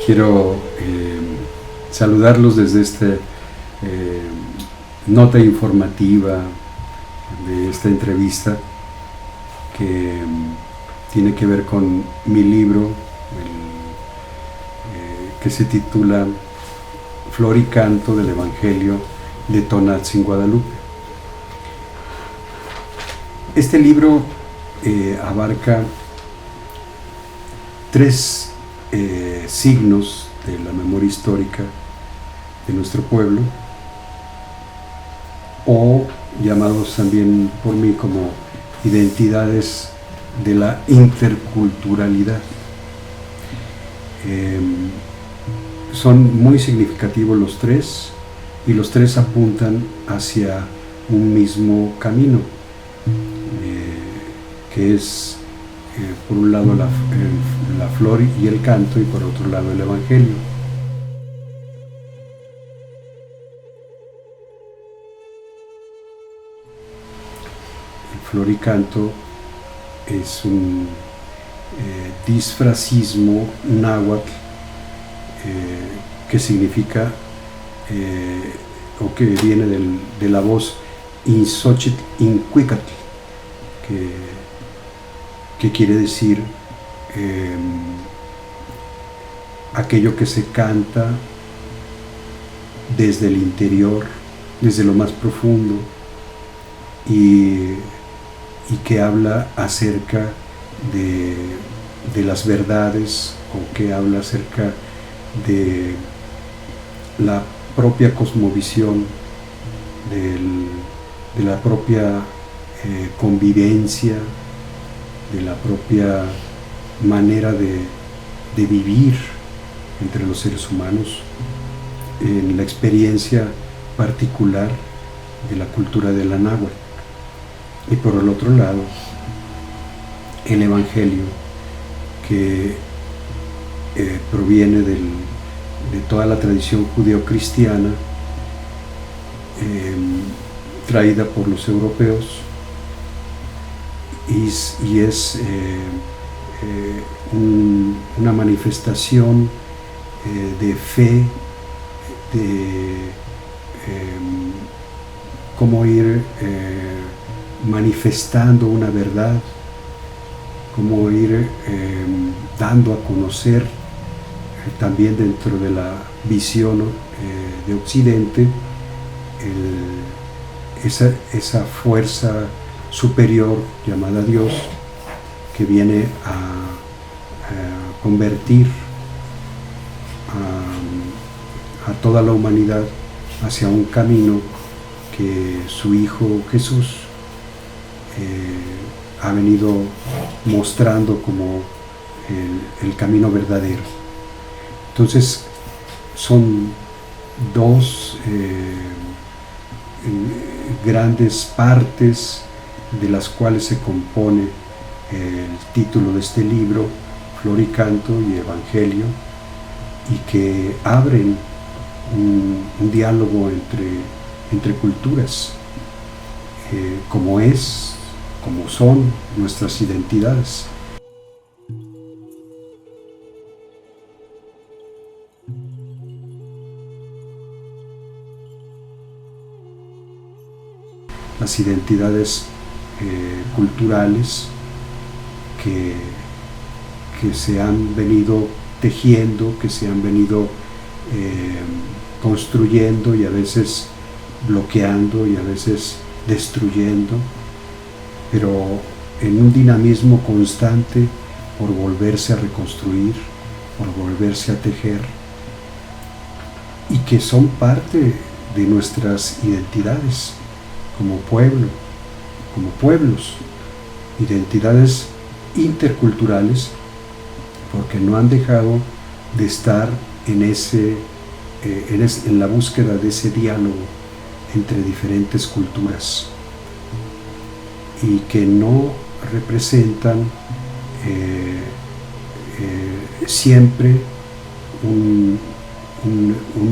quiero saludarlos desde esta nota informativa de esta entrevista que tiene que ver con mi libro que se titula Flor y Canto del Evangelio de Tonantzin, Guadalupe. Este libro abarca tres signos de la memoria histórica de nuestro pueblo, o llamados también por mí como identidades de la interculturalidad. Son muy significativos los tres, y los tres apuntan hacia un mismo camino, que es por un lado la flor y el canto, y por otro lado el Evangelio. El flor y canto es un disfracismo náhuatl que significa o que viene de la voz Inxochitl Incuicatl, que quiere decir aquello que se canta desde el interior, desde lo más profundo, y que habla acerca de las verdades, o que habla acerca de la propia cosmovisión, de la propia convivencia, de la propia manera de vivir entre los seres humanos, en la experiencia particular de la cultura de la náhuatl. Y por el otro lado, el Evangelio, que proviene de toda la tradición judeocristiana traída por los europeos, y es una manifestación de fe, de cómo ir manifestando una verdad, cómo ir dando a conocer también dentro de la visión de Occidente esa fuerza superior llamada Dios, que viene a convertir a toda la humanidad hacia un camino que su Hijo Jesús ha venido mostrando como el camino verdadero. Entonces son dos grandes partes de las cuales se compone el título de este libro, Flor y Canto y Evangelio, y que abren un diálogo entre culturas, como son nuestras identidades. Las identidades culturales que se han venido tejiendo, que se han venido construyendo, y a veces bloqueando y a veces destruyendo, pero en un dinamismo constante por volverse a reconstruir, por volverse a tejer, y que son parte de nuestras identidades como pueblo, como pueblos, identidades interculturales, porque no han dejado de estar en la búsqueda de ese diálogo entre diferentes culturas, y que no representan siempre un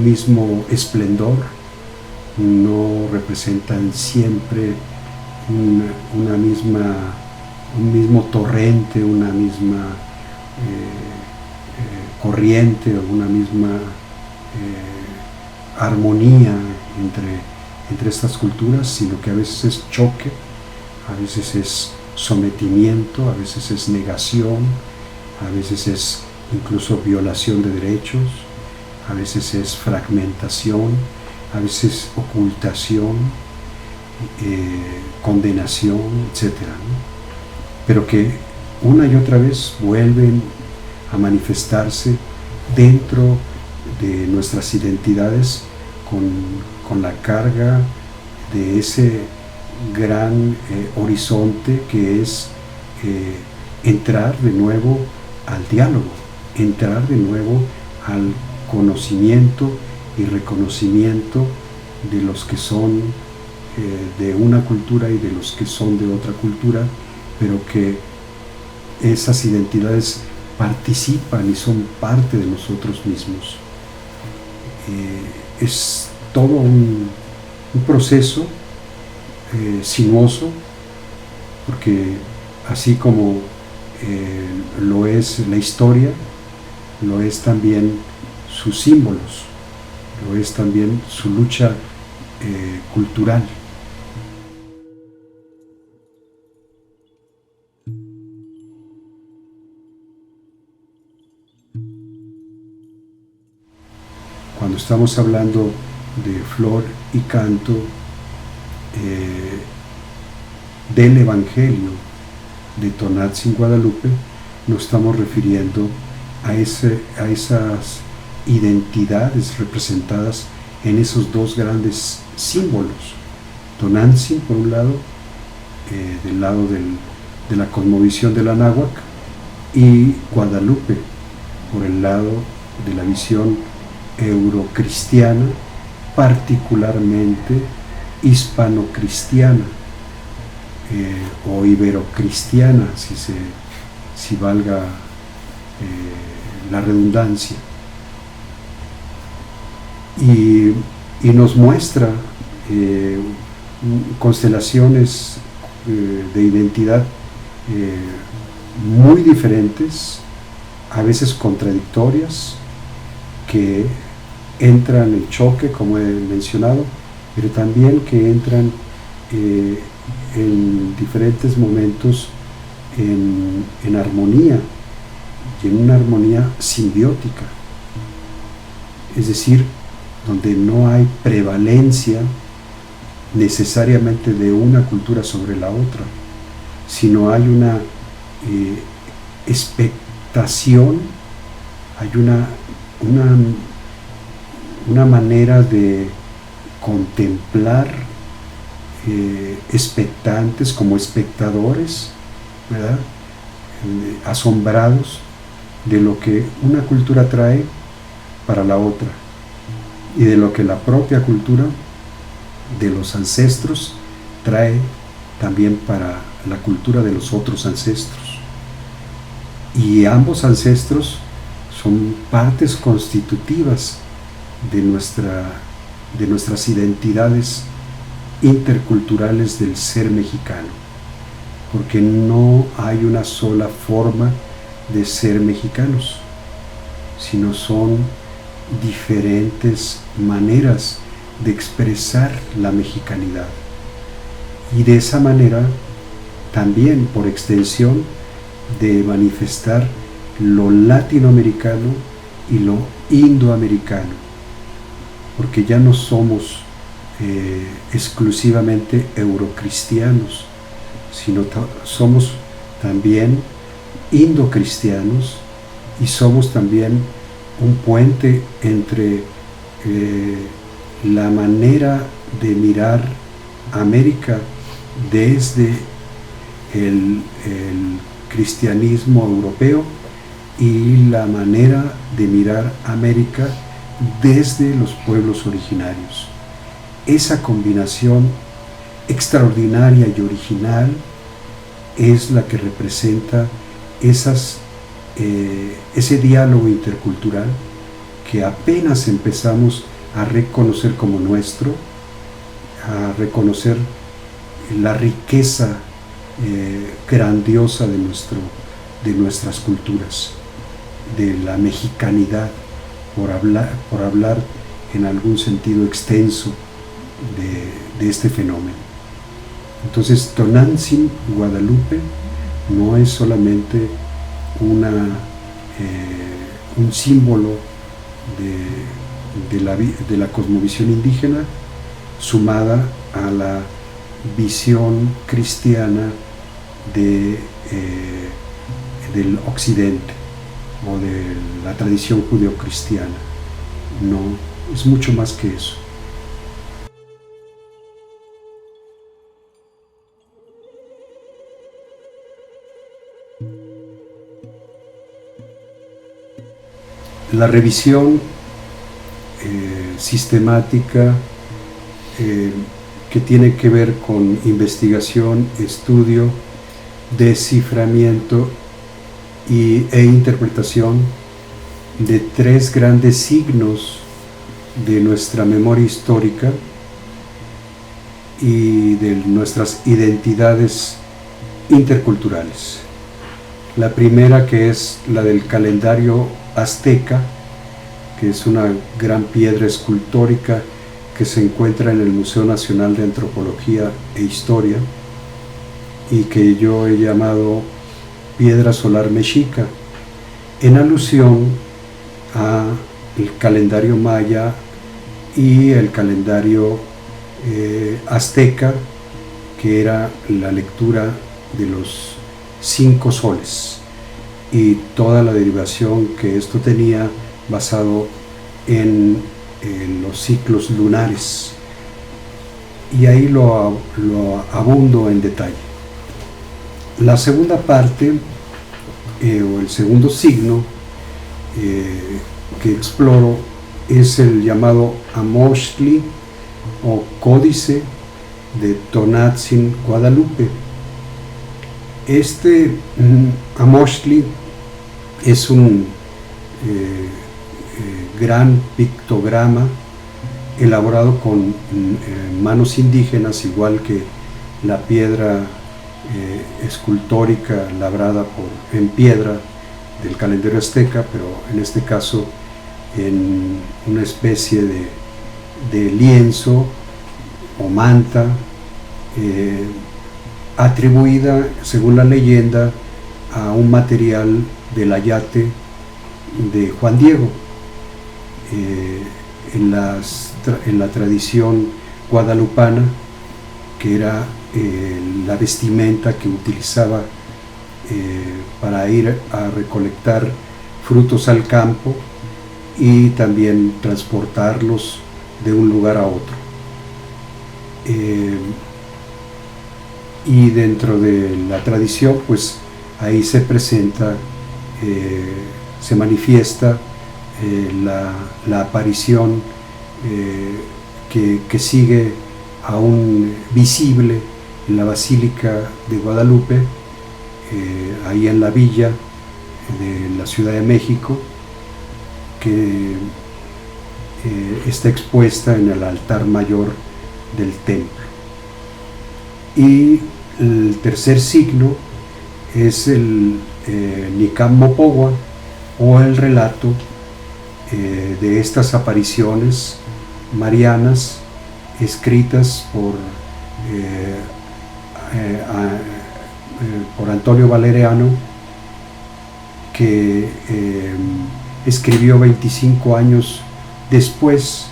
mismo esplendor, no representan siempre un mismo torrente, una misma corriente o una misma armonía entre estas culturas, sino que a veces es choque, a veces es sometimiento, a veces es negación, a veces es incluso violación de derechos, a veces es fragmentación, a veces ocultación, condenación, etc., ¿no? Pero que una y otra vez vuelven a manifestarse dentro de nuestras identidades con la carga de ese gran horizonte que es entrar de nuevo al diálogo, entrar de nuevo al conocimiento y reconocimiento de los que son de una cultura y de los que son de otra cultura, pero que esas identidades participan y son parte de nosotros mismos. Es todo un proceso sinuoso, porque así como lo es la historia, lo es también sus símbolos, lo es también su lucha cultural. Cuando estamos hablando de flor y canto del Evangelio de Tonantzin, Guadalupe, nos estamos refiriendo a esas identidades representadas en esos dos grandes símbolos. Tonantzin, por un lado, del lado de la cosmovisión de la náhuatl, y Guadalupe, por el lado de la visión eurocristiana, particularmente hispanocristiana o iberocristiana, si valga la redundancia, y nos muestra constelaciones de identidad muy diferentes, a veces contradictorias, que entran en choque, como he mencionado, pero también que entran en diferentes momentos en armonía, y en una armonía simbiótica, es decir, donde no hay prevalencia necesariamente de una cultura sobre la otra, sino hay una expectación, hay una manera de contemplar expectantes, como espectadores, ¿verdad? Asombrados de lo que una cultura trae para la otra y de lo que la propia cultura de los ancestros trae también para la cultura de los otros ancestros. Y ambos ancestros son partes constitutivas de nuestras identidades interculturales del ser mexicano, porque no hay una sola forma de ser mexicanos, sino son diferentes maneras de expresar la mexicanidad, y de esa manera también, por extensión, de manifestar lo latinoamericano y lo indoamericano, porque ya no somos exclusivamente eurocristianos, sino somos también indocristianos, y somos también un puente entre la manera de mirar América desde el cristianismo europeo y la manera de mirar América desde los pueblos originarios. Esa combinación extraordinaria y original es la que representa ese diálogo intercultural que apenas empezamos a reconocer como nuestro, a reconocer la riqueza grandiosa de nuestras culturas. de la mexicanidad, por hablar en algún sentido extenso de este fenómeno. Entonces, Tonantzin Guadalupe no es solamente un símbolo de la cosmovisión indígena sumada a la visión cristiana del occidente o de la tradición judeocristiana. No, es mucho más que eso. La revisión sistemática que tiene que ver con investigación, estudio, desciframiento e interpretación de tres grandes signos de nuestra memoria histórica y de nuestras identidades interculturales. La primera, que es la del calendario azteca, que es una gran piedra escultórica que se encuentra en el Museo Nacional de Antropología e Historia y que yo he llamado piedra solar mexica, en alusión al calendario maya y el calendario azteca, que era la lectura de los 5 soles y toda la derivación que esto tenía basado en los ciclos lunares, y ahí lo abundo en detalle. La segunda parte o el segundo signo que exploro es el llamado Amoxtli o Códice de Tonantzin Guadalupe. Este Amoxtli es un gran pictograma elaborado con manos indígenas, igual que la piedra escultórica labrada en piedra del calendario azteca, pero en este caso en una especie de lienzo o manta atribuida, según la leyenda, a un material del ayate de Juan Diego. En la tradición guadalupana, que era la vestimenta que utilizaba para ir a recolectar frutos al campo y también transportarlos de un lugar a otro. Y dentro de la tradición, pues ahí se presenta, se manifiesta la aparición que sigue aún visible en la Basílica de Guadalupe, ahí en la villa de la Ciudad de México, que está expuesta en el altar mayor del templo. Y el tercer signo es el Nican Mopogua, o el relato de estas apariciones marianas escritas por Antonio Valeriano, que escribió 25 años después,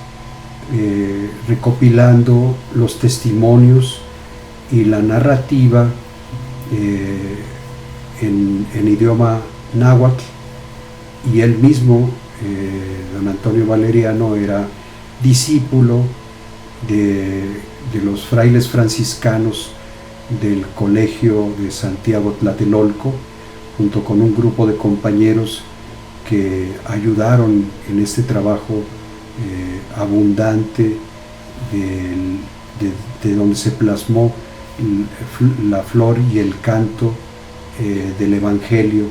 recopilando los testimonios y la narrativa en idioma náhuatl, y él mismo, don Antonio Valeriano, era discípulo de los frailes franciscanos del Colegio de Santiago Tlatelolco, junto con un grupo de compañeros que ayudaron en este trabajo abundante de donde se plasmó la flor y el canto del Evangelio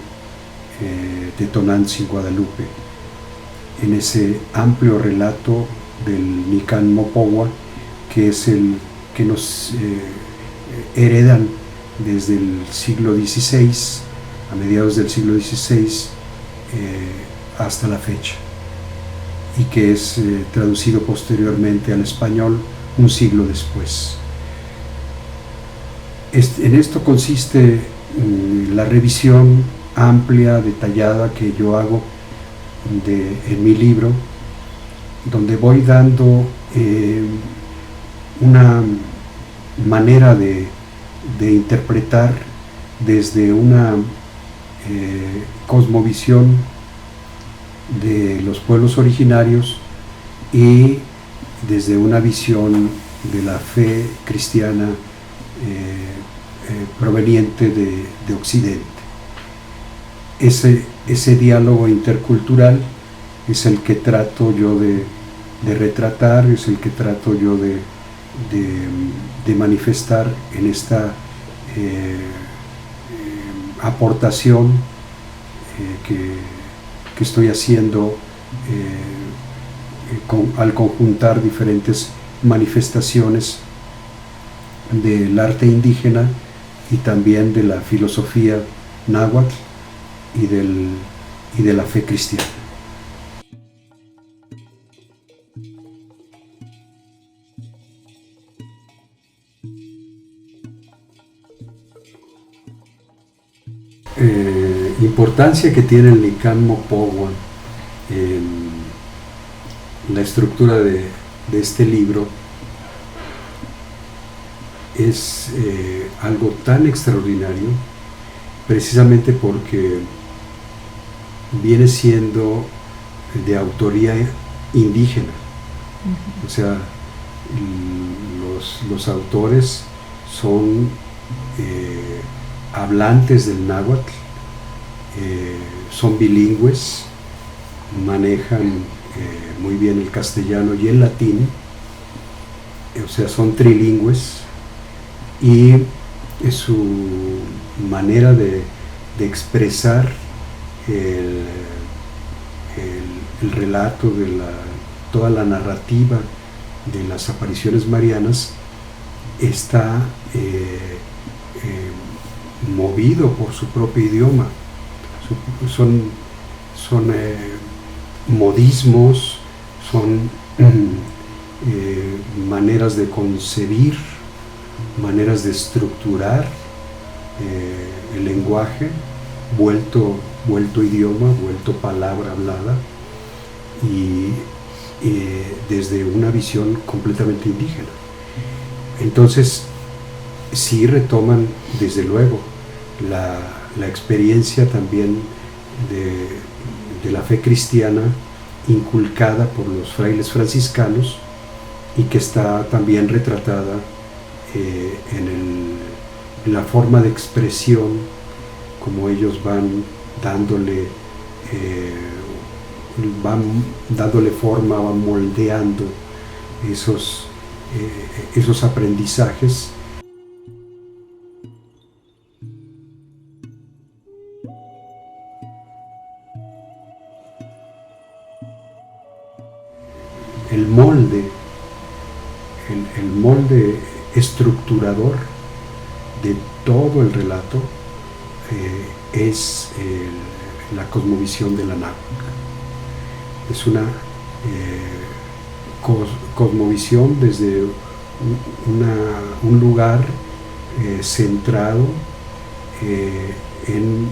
de Tonantzin Guadalupe, en ese amplio relato del Nican Mopogua, que es el que nos heredan desde el siglo XVI, a mediados del siglo XVI, hasta la fecha, y que es traducido posteriormente al español un siglo después. En esto consiste la revisión amplia, detallada que yo hago en mi libro, donde voy dando una manera de interpretar desde una cosmovisión de los pueblos originarios y desde una visión de la fe cristiana proveniente de Occidente. Ese diálogo intercultural es el que trato yo de retratar, es el que trato yo de manifestar en esta aportación que estoy haciendo al conjuntar diferentes manifestaciones del arte indígena y también de la filosofía náhuatl y de la fe cristiana. Importancia que tiene el Nicán Mopogua en la estructura de este libro es algo tan extraordinario, precisamente porque viene siendo de autoría indígena. O sea, los autores son hablantes del náhuatl, son bilingües, manejan muy bien el castellano y el latín, o sea, son trilingües, y su manera de expresar el relato de toda la narrativa de las apariciones marianas está movido por su propio idioma. Son modismos, son maneras de concebir, maneras de estructurar el lenguaje, vuelto idioma, vuelto palabra hablada, y desde una visión completamente indígena. Entonces, sí retoman, desde luego, la experiencia también de la fe cristiana inculcada por los frailes franciscanos y que está también retratada en la forma de expresión, como ellos van dándole forma, van moldeando esos aprendizajes. El molde estructurador de todo el relato es la cosmovisión de la náhuatl. Es una cosmovisión desde un lugar centrado en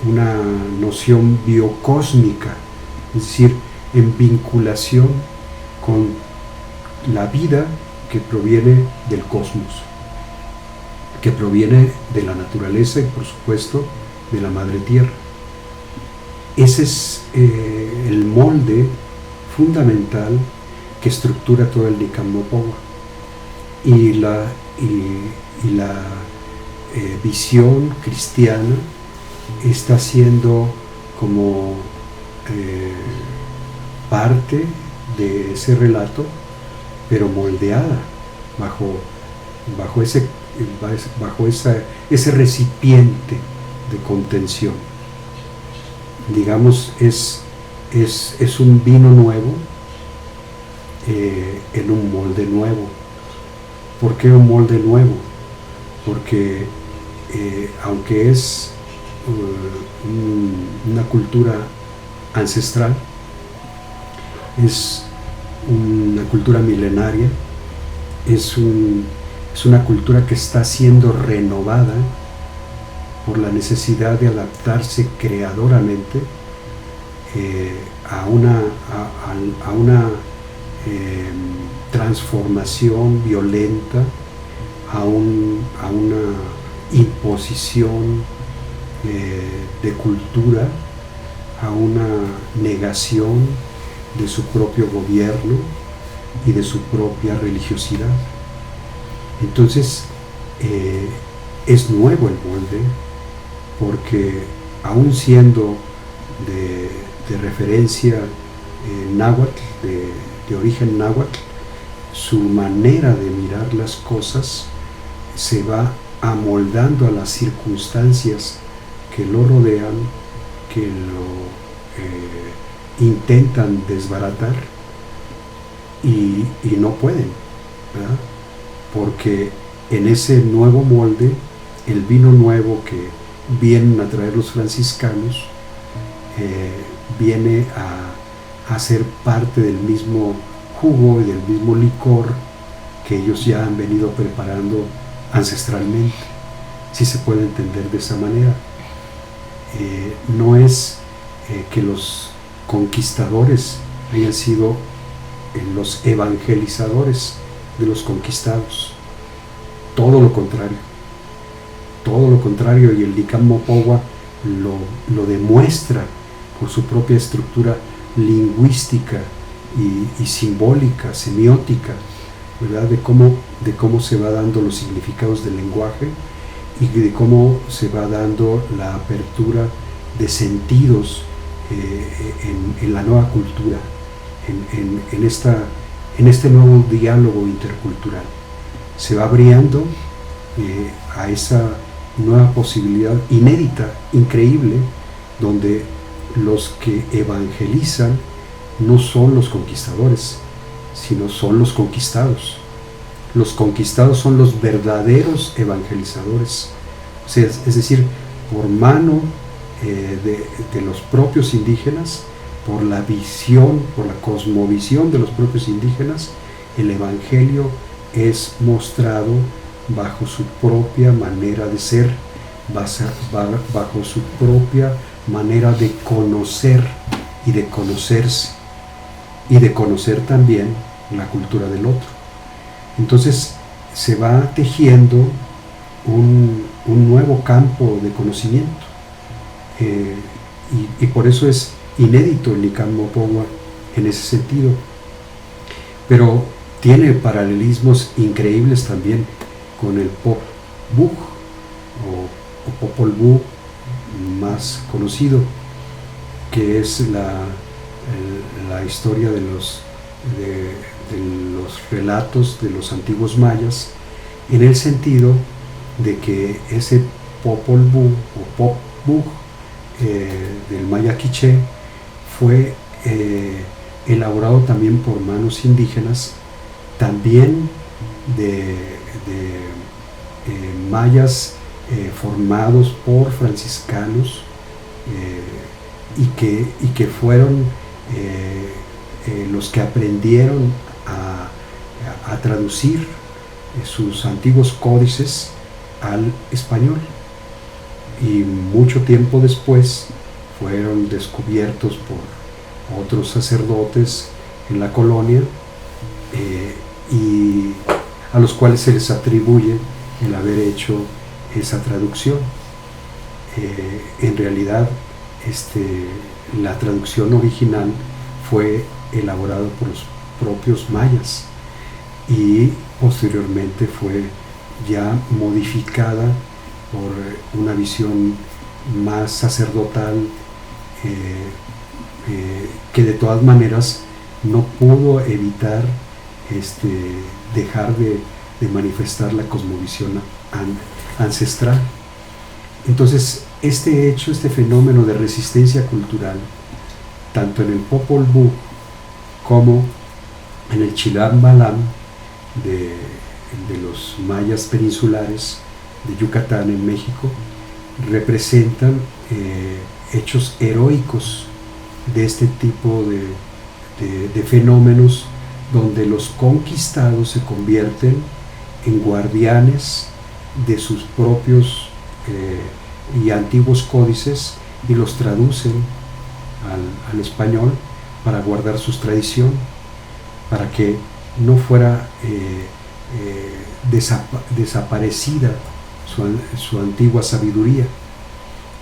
una noción biocósmica, es decir, en vinculación con la vida que proviene del cosmos, que proviene de la naturaleza y, por supuesto, de la madre tierra. Ese es el molde fundamental que estructura todo el Nicán Mopogua. Y la visión cristiana está siendo como parte de ese relato, pero moldeada bajo ese recipiente de contención. Digamos, es un vino nuevo en un molde nuevo. ¿Por qué un molde nuevo? Porque aunque es una cultura ancestral, es una cultura milenaria, es una cultura que está siendo renovada por la necesidad de adaptarse creadoramente a una transformación violenta, a una imposición de cultura, a una negación de su propio gobierno y de su propia religiosidad. Entonces, es nuevo el molde, porque aún siendo de referencia náhuatl, de origen náhuatl, su manera de mirar las cosas se va amoldando a las circunstancias que lo rodean, que lo intentan desbaratar y no pueden, ¿verdad? Porque en ese nuevo molde, el vino nuevo que vienen a traer los franciscanos viene a ser parte del mismo jugo y del mismo licor que ellos ya han venido preparando ancestralmente, si se puede entender de esa manera. No es que los conquistadores hayan sido los evangelizadores de los conquistados, todo lo contrario, y el Licán Mopohua lo demuestra por su propia estructura lingüística y simbólica, semiótica, ¿verdad? De cómo se va dando los significados del lenguaje y de cómo se va dando la apertura de sentidos en la nueva cultura, en este nuevo diálogo intercultural. Se va abriendo a esa nueva posibilidad inédita, increíble, donde los que evangelizan no son los conquistadores, sino son los conquistados. Los conquistados son los verdaderos evangelizadores, o sea, es decir, por mano de los propios indígenas, por la visión, por la cosmovisión de los propios indígenas, el evangelio es mostrado bajo su propia manera de ser, bajo su propia manera de conocer y de conocerse, y de conocer también la cultura del otro. Entonces se va tejiendo un nuevo campo de conocimiento, y por eso es inédito el Licán Mopohua en ese sentido, pero tiene paralelismos increíbles también con el Popol Vuh o Popol Vuh más conocido, que es la historia de los relatos de los antiguos mayas, en el sentido de que ese Popol Vuh o Pop Vuh del maya quiché fue elaborado también por manos indígenas, también de mayas formados por franciscanos, y que fueron los que aprendieron a traducir sus antiguos códices al español, y mucho tiempo después fueron descubiertos por otros sacerdotes en la colonia, y a los cuales se les atribuye el haber hecho esa traducción. En realidad la traducción original fue elaborada por los propios mayas y posteriormente fue ya modificada por una visión más sacerdotal, que de todas maneras no pudo evitar dejar de manifestar la cosmovisión ancestral. Entonces, este fenómeno de resistencia cultural, tanto en el Popol Vuh como en el Chilam Balam de los mayas peninsulares de Yucatán en México, representan hechos heroicos de este tipo de fenómenos, donde los conquistados se convierten en guardianes de sus propios y antiguos códices y los traducen al español para guardar sus tradiciones, para que no fuera desaparecida su antigua sabiduría.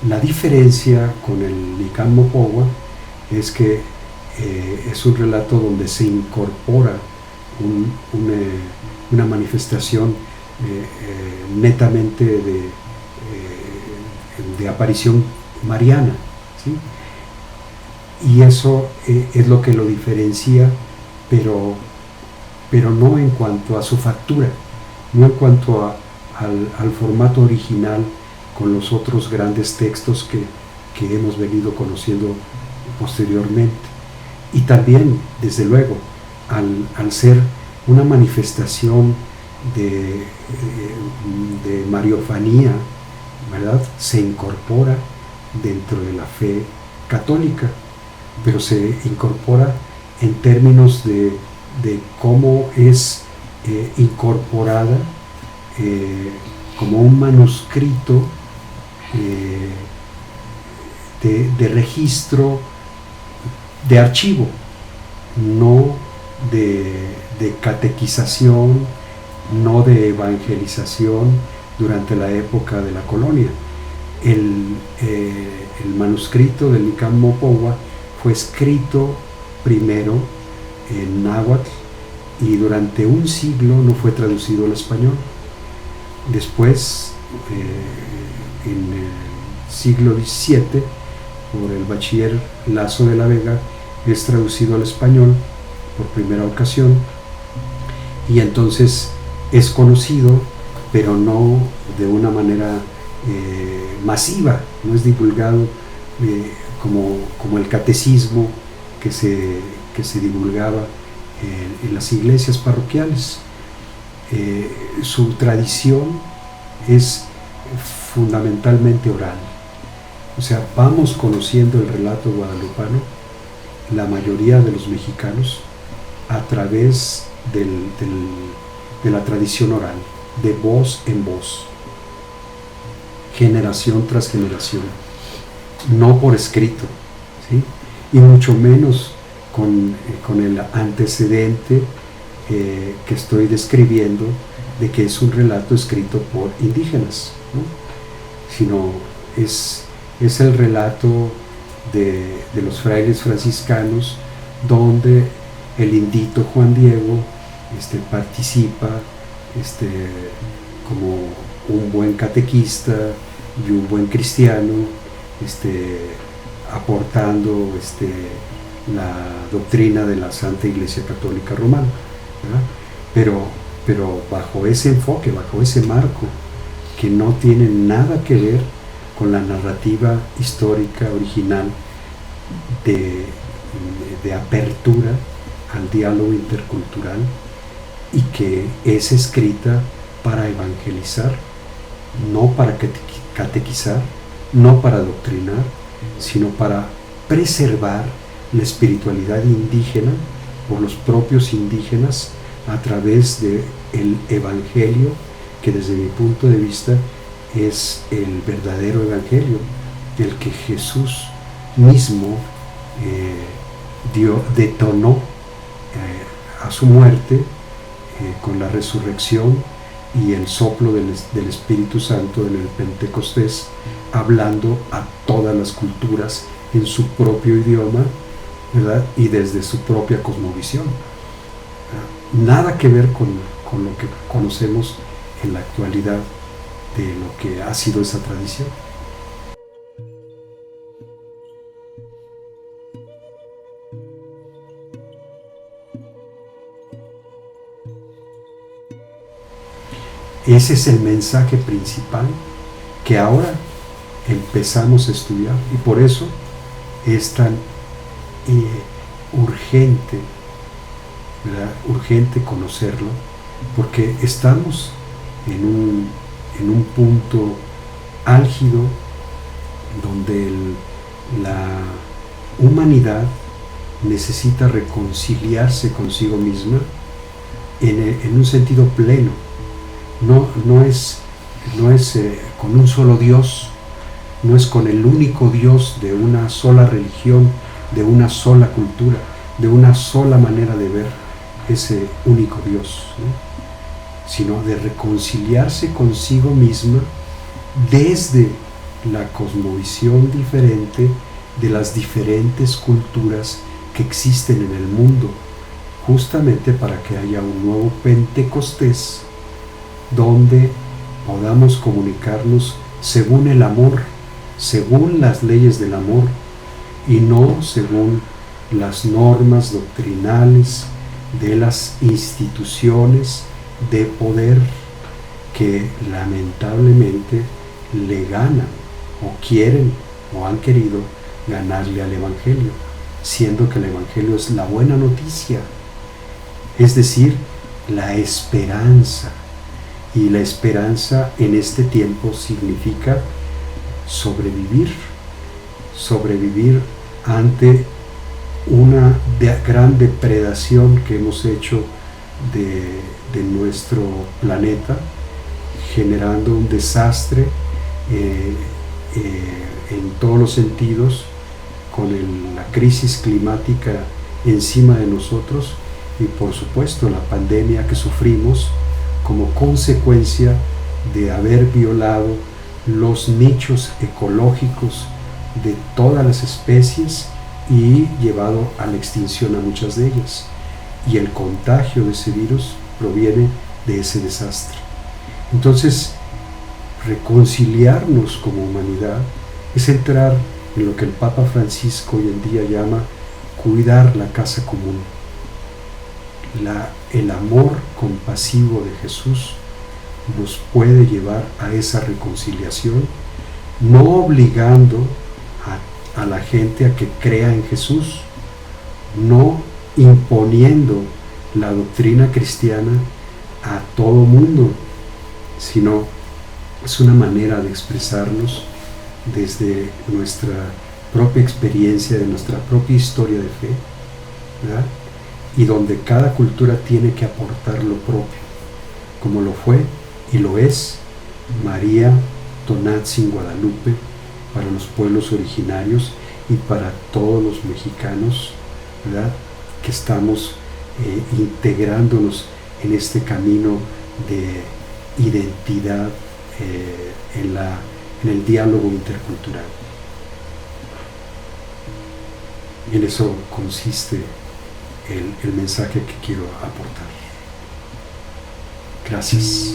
La diferencia con el Nicán Mopohua es que es un relato donde se incorpora una manifestación netamente de aparición mariana, ¿sí? Y eso es lo que lo diferencia, pero no en cuanto a su factura, no en cuanto al formato original con los otros grandes textos que hemos venido conociendo posteriormente. Y también, desde luego, al ser una manifestación de mariofanía, ¿verdad?, se incorpora dentro de la fe católica, pero se incorpora en términos de cómo es incorporada como un manuscrito de registro, de archivo, no de catequización, no de evangelización durante la época de la colonia. El manuscrito del Nicán Mopohua fue escrito primero en náhuatl y durante un siglo no fue traducido al español. Después, en el siglo XVII, por el bachiller Laso de la Vega, es traducido al español por primera ocasión, y entonces es conocido, pero no de una manera masiva, no es divulgado como el catecismo que se divulgaba en las iglesias parroquiales. Su tradición es fundamentalmente oral, o sea, vamos conociendo el relato guadalupano, la mayoría de los mexicanos, a través de la tradición oral, de voz en voz, generación tras generación, no por escrito, ¿sí? Y mucho menos con el antecedente que estoy describiendo, de que es un relato escrito por indígenas, ¿no? Sino es el relato de los frailes franciscanos, donde el indito Juan Diego participa como un buen catequista y un buen cristiano, aportando la doctrina de la Santa Iglesia Católica Romana, ¿verdad? Pero bajo ese enfoque, bajo ese marco, que no tiene nada que ver con la narrativa histórica original de apertura al diálogo intercultural, y que es escrita para evangelizar, no para catequizar, no para adoctrinar, sino para preservar la espiritualidad indígena por los propios indígenas a través del evangelio, que desde mi punto de vista es el verdadero evangelio, el que Jesús mismo detonó a su muerte con la resurrección y el soplo del Espíritu Santo en el Pentecostés, hablando a todas las culturas en su propio idioma, ¿verdad?, y desde su propia cosmovisión. Nada que ver con lo que conocemos en la actualidad de lo que ha sido esa tradición. Ese es el mensaje principal que ahora empezamos a estudiar, y por eso es tan urgente, ¿verdad?, urgente conocerlo, porque estamos en un punto álgido donde la humanidad necesita reconciliarse consigo misma en un sentido pleno. No es con un solo Dios, no es con el único Dios de una sola religión, de una sola cultura, de una sola manera de ver ese único Dios, ¿no? Sino de reconciliarse consigo misma desde la cosmovisión diferente de las diferentes culturas que existen en el mundo, justamente para que haya un nuevo Pentecostés donde podamos comunicarnos según el amor, según las leyes del amor y no según las normas doctrinales de las instituciones de poder que lamentablemente le ganan o quieren o han querido ganarle al Evangelio, siendo que el Evangelio es la buena noticia, es decir, la esperanza. Y la esperanza en este tiempo significa sobrevivir ante una gran depredación que hemos hecho de nuestro planeta, generando un desastre en todos los sentidos, con la crisis climática encima de nosotros y por supuesto la pandemia que sufrimos como consecuencia de haber violado los nichos ecológicos de todas las especies y llevado a la extinción a muchas de ellas. Y el contagio de ese virus proviene de ese desastre. Entonces, reconciliarnos como humanidad es entrar en lo que el Papa Francisco hoy en día llama cuidar la casa común. El amor compasivo de Jesús nos puede llevar a esa reconciliación, no obligando a la gente a que crea en Jesús, no imponiendo la doctrina cristiana a todo mundo, sino es una manera de expresarnos desde nuestra propia experiencia, de nuestra propia historia de fe, ¿verdad? Y donde cada cultura tiene que aportar lo propio, como lo fue y lo es María Tonatzin Guadalupe para los pueblos originarios y para todos los mexicanos, ¿verdad?, que estamos integrándonos en este camino de identidad en el diálogo intercultural. Y en eso consiste el mensaje que quiero aportar. Gracias.